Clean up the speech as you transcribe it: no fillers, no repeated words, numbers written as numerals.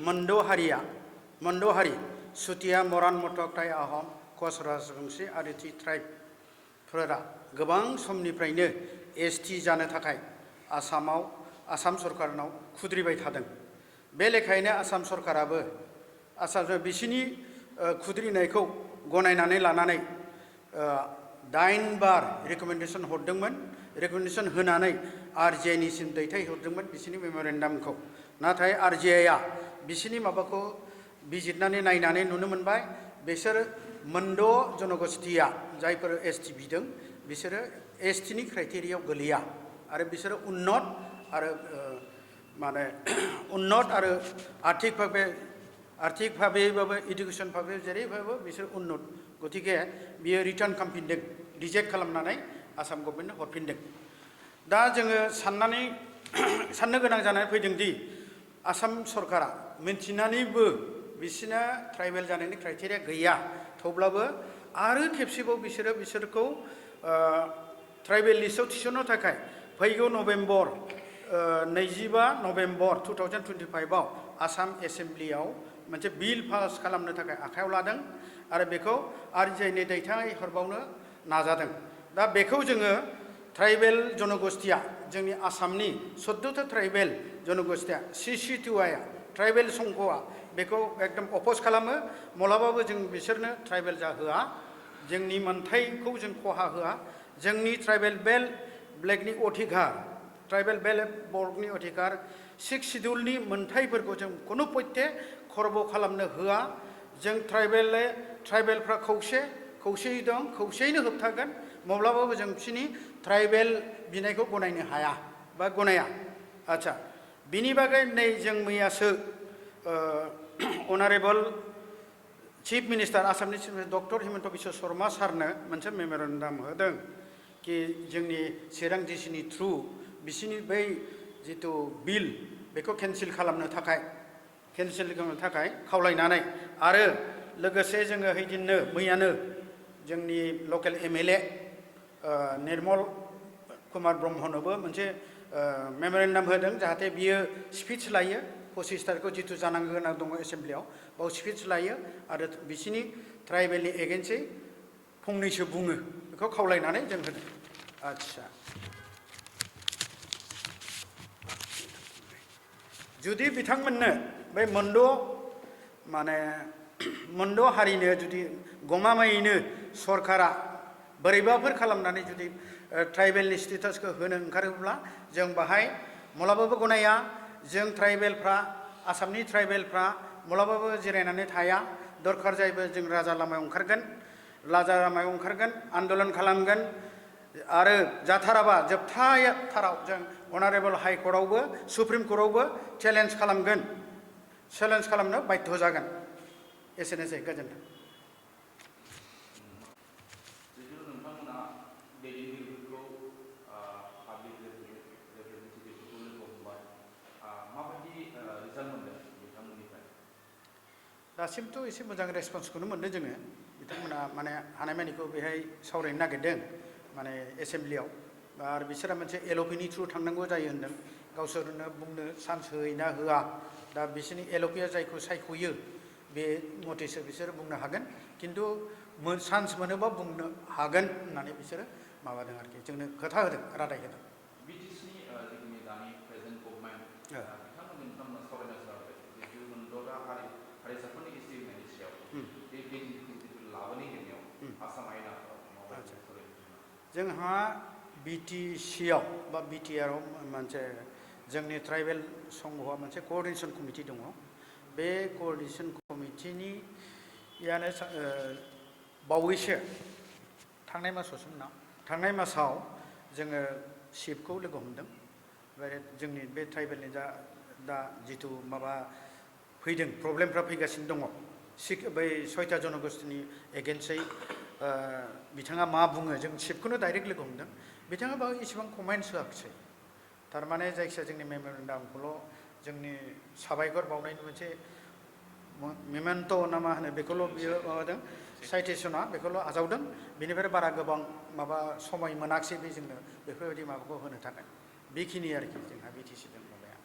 मोनद' हारि सुतिया मरान मटक टाइ आहम कच राजबंशी आरो टि ट्राइबफोरा गोबां समनिफ्रायनो एसटि जानो थाखाय आसाम सरकारनाव खुद्रिबाय थादों। बे लेखायैनो आसाम सरकाराबो बिसिनि खुद्रिनायखौ गनायनानै लानानै 8 बार रेकमेन्डेसन हरदोंमोन। रेकमेन्डेसन होनानै RGIनिसिम दैथायहरदोंमोन बिसिनि मेम'रेन्डामखौ। नाथाय RGIआ बिसिनि माबाखौ बिजिरनानै नायनानै नुनो मोनबाय बिसोर मोनद' जनगोष्ठीया जायफोर एसटि बिदों बिसोरो एसटिनि क्राइटेरियायाव गोलैया आरो बिसोरो उन्नत आरो आर्थिक भाबेबाबो इडुकेसन भाबे जेरैबाबो बिसोर उन्नत। गतिके बियो रिटार्न खालामफिनदों, रिजेक्ट खालामनानै आसाम गभर्नमेन्टनो हरफिनदों। दा जोङो साननो गोनां जानानै फैदों दि आसाम सरकारा मिन्थिनानैबो बिसिना ट्राइबेल जानायनि क्राइटेरिया गैया, थेवब्लाबो आरो खेबसेबाव बिसोरखौ ट्राइबेल लिस्टआव थिसननो थाखाय फैगौ नभेम्बर 25 नभेम्बर 2025आव आसाम एसेम्ब्लियाव मोनसे बिल पास खालामनो थाखाय आखायाव लादों आरो बेखौ RGIनो दैथायहरबावनो नाजादों। दा बेखौ जोङो ट्राइबेल जनगोष्ठीया जोंनि आसामनि 14था ट्राइबेल जनगोष्ठीया CC2I ट्राइबेल संघआ बेखौ एकदम अपोज खालामो। माब्लाबाबो जों बिसोरनो ट्राइबेल जाहोआ, जोंनि मोन्थाइखौ जों खहा होआ, जोंनि ट्राइबेल ब्लेकनि अधिकार, ट्राइबेल बर्गनि अधिकार 6 शिड्युलनि मोन्थाइफोरखौ जों खुनु पयथे खर्ब खालामनो होआ। जों ट्राइबेलफ्रा खौसेयै दं, खौसेयैनो होबथागोन। माब्लाबाबो जों बिसोरनि ट्राइबेल बिनायखौ गनायनो हाया बा गनाया। आच्छा, बिनि बागै नै जों मैयासो अनारेबल चिफ मिनिस्टार आसामनि chief minister doctor Himanta Biswa Sharma सारनो मोनसे मेम'रेन्डाम होदों कि जोंनि चिरां डिसिनि थ्रु बिसिनि बै जिथु बिल बेखौ केन्सेल खालामनो थाखाय खावलायनानै आरो लोगोसे जोङो हैदिननो मैयानो जोंनि लकेल MLA निर्मल कुमार ब्रह्मनोबो मोनसे मेम'रेन्डाम होदों जाहाथे बियो स्पिच लायो 25 तारिखआव जिथु जानांगौ गोनां दङ एसेम्ब्लियाव बाव स्पिच लायो आरो बिसिनि ट्राइबेलनि एगेन्स्टै फंनैसो बुङो, बेखौ खावलायनानै जों होदों। आच्छा, जुदि बिथांमोननो बै मोनद' हारिनो जुदि गमामायैनो सरकारा बोरैबाफोर खालामनानै जुदि ट्राइबेलनि स्टेटासखौ होनो ओंखारोब्ला जों बाहाय माब्लाबाबो गनाया। जों ट्राइबेलफ्रा, आसामनि ट्राइबेलफ्रा माब्लाबाबो जिरायनानै थाया। दरखार जायोबा जों राजा लामायाव ओंखारगोन, आन्दलन खालामगोन आरो जाथाराबा जोबथाथाराव जों अनारेबल हाइकर्टआवबो सुप्रिम कर्टआवबो चेलेन्ज खालामनो बाध्य जागोन। एसेनोसै, गोजोन्थों। दासिमथ' एसे मोजां रेसपन्सखौनो मोनदों जोङो। बिथांमोना हानायमानिखौ बेहाय सावरायनो नागिरदों एसेम्ब्लियाव आरो बिसोरा मोनसे LOPनि थ्रु थांनांगौ जायो होनदों। गावसोरनो बुंनो चान्स होयोना होआ, दा बिसोरनि LOPया जायखौ सायख'यो बे मथेसो बिसोरो बुंनो हागोन। खिन्थु चान्स मोनोबा बुंनो हागोन होननानै बिसोरो माबादों आरोखि, जोंनो खोथा होदों, रादाय होदों। जोंहा BTCआव बा BTRआव मोनसे जोंनि ट्राइबेल संघआ मोनसे कोअर्डिनेशन कमिटि दङ। बे कोअर्डिनेशन कमिटिनियानो बावैसो थांनाय मासाव जोङो चिफखौ लोगो हमदों। ओमफ्राय जोंनि बे ट्राइबेलनि दा जिथु माबा फैदों, प्रब्लेमफ्रा फैगासिनो दङ, बै 6था जनगोष्ठीनि एगेन्स्टै बिथाङा मा बुङो, जों चिफखौनो डाइरेक्ट लोगो हमदों। बिथाङा बाहाय इसेबां कमेन्ट्स होआखिसै। थारमाने जायखिजाया जोंनि मेम'रेन्डामखौल' जोंनि साबायखर बावनायनि मोनसे मेमेन्ट' ना मा होनो बेखौल' बियो माबादों, साइटेसना बेखौल' आजावदों। बेनिफ्राय बारा गोबां समय मोनाखिसै बे जोंनो बेफोरबायदि माबाखौ होनो थाखाय। बेखिनि आरोखि जोंहा BTCजों माबाया।